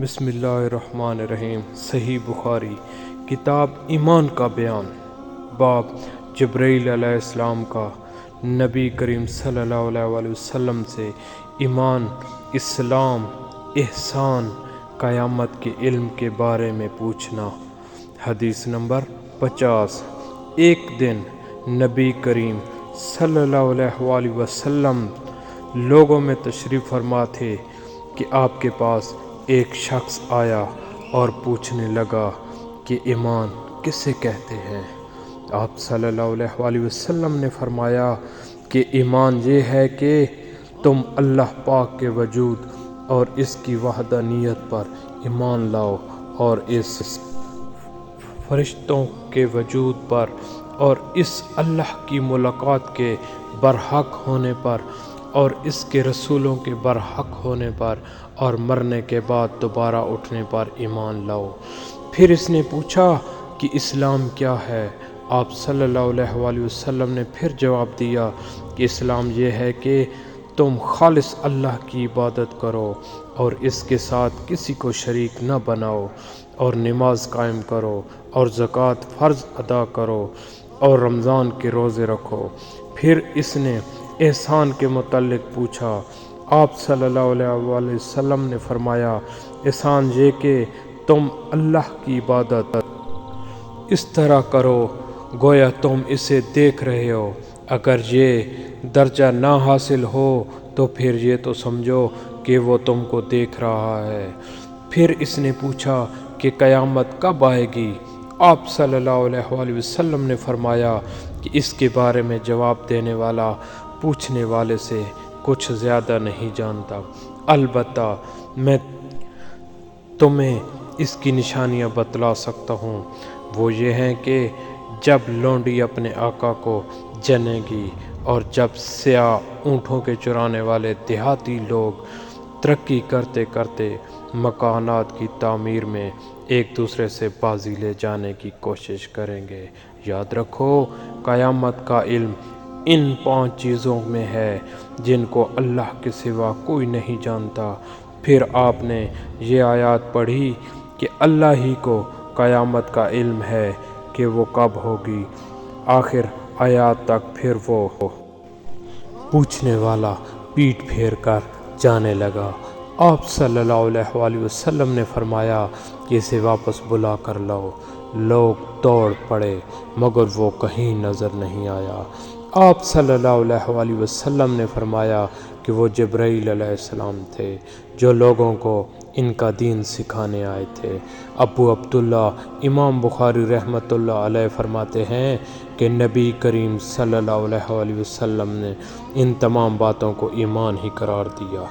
بسم اللہ الرحمن الرحیم۔ صحیح بخاری کتاب ایمان کا بیان، باب جبرائیل علیہ السلام کا نبی کریم صلی اللہ علیہ وسلم سے ایمان، اسلام، احسان، قیامت کے علم کے بارے میں پوچھنا۔ حدیث نمبر 50۔ ایک دن نبی کریم صلی اللہ علیہ وسلم لوگوں میں تشریف فرما تھے کہ آپ کے پاس ایک شخص آیا اور پوچھنے لگا کہ ایمان کسے کہتے ہیں؟ آپ صلی اللہ علیہ وسلم نے فرمایا کہ ایمان یہ ہے کہ تم اللہ پاک کے وجود اور اس کی وحدانیت پر ایمان لاؤ، اور اس فرشتوں کے وجود پر اور اس اللہ کی ملاقات کے برحق ہونے پر اور اس کے رسولوں کے برحق ہونے پر اور مرنے کے بعد دوبارہ اٹھنے پر ایمان لاؤ۔ پھر اس نے پوچھا کہ اسلام کیا ہے؟ آپ صلی اللہ علیہ وسلم نے پھر جواب دیا کہ اسلام یہ ہے کہ تم خالص اللہ کی عبادت کرو اور اس کے ساتھ کسی کو شریک نہ بناؤ، اور نماز قائم کرو اور زکوٰۃ فرض ادا کرو اور رمضان کے روزے رکھو۔ پھر اس نے احسان کے متعلق پوچھا۔ آپ صلی اللہ علیہ وسلم نے فرمایا، احسان یہ کہ تم اللہ کی عبادت اس طرح کرو گویا تم اسے دیکھ رہے ہو۔ اگر یہ درجہ نہ حاصل ہو تو پھر یہ تو سمجھو کہ وہ تم کو دیکھ رہا ہے۔ پھر اس نے پوچھا کہ قیامت کب آئے گی؟ آپ صلی اللہ علیہ وسلم نے فرمایا کہ اس کے بارے میں جواب دینے والا پوچھنے والے سے کچھ زیادہ نہیں جانتا، البتہ میں تمہیں اس کی نشانیاں بتلا سکتا ہوں۔ وہ یہ ہیں کہ جب لونڈی اپنے آقا کو جنے گی، اور جب سیاہ اونٹوں کے چرانے والے دیہاتی لوگ ترقی کرتے کرتے مکانات کی تعمیر میں ایک دوسرے سے بازی لے جانے کی کوشش کریں گے۔ یاد رکھو، قیامت کا علم ان 5 چیزوں میں ہے جن کو اللہ کے سوا کوئی نہیں جانتا۔ پھر آپ نے یہ آیات پڑھی کہ اللہ ہی کو قیامت کا علم ہے کہ وہ کب ہوگی، آخر آیات تک۔ پھر وہ پوچھنے والا پیٹھ پھیر کر جانے لگا۔ آپ صلی اللہ علیہ وسلم نے فرمایا کہ اسے واپس بلا کر لاؤ۔ لوگ دوڑ پڑے مگر وہ کہیں نظر نہیں آیا۔ آپ صلی اللہ علیہ وسلم نے فرمایا کہ وہ جبرائیل علیہ السلام تھے جو لوگوں کو ان کا دین سکھانے آئے تھے۔ ابو عبداللہ امام بخاری رحمۃ اللہ علیہ فرماتے ہیں کہ نبی کریم صلی اللہ علیہ وسلم نے ان تمام باتوں کو ایمان ہی قرار دیا۔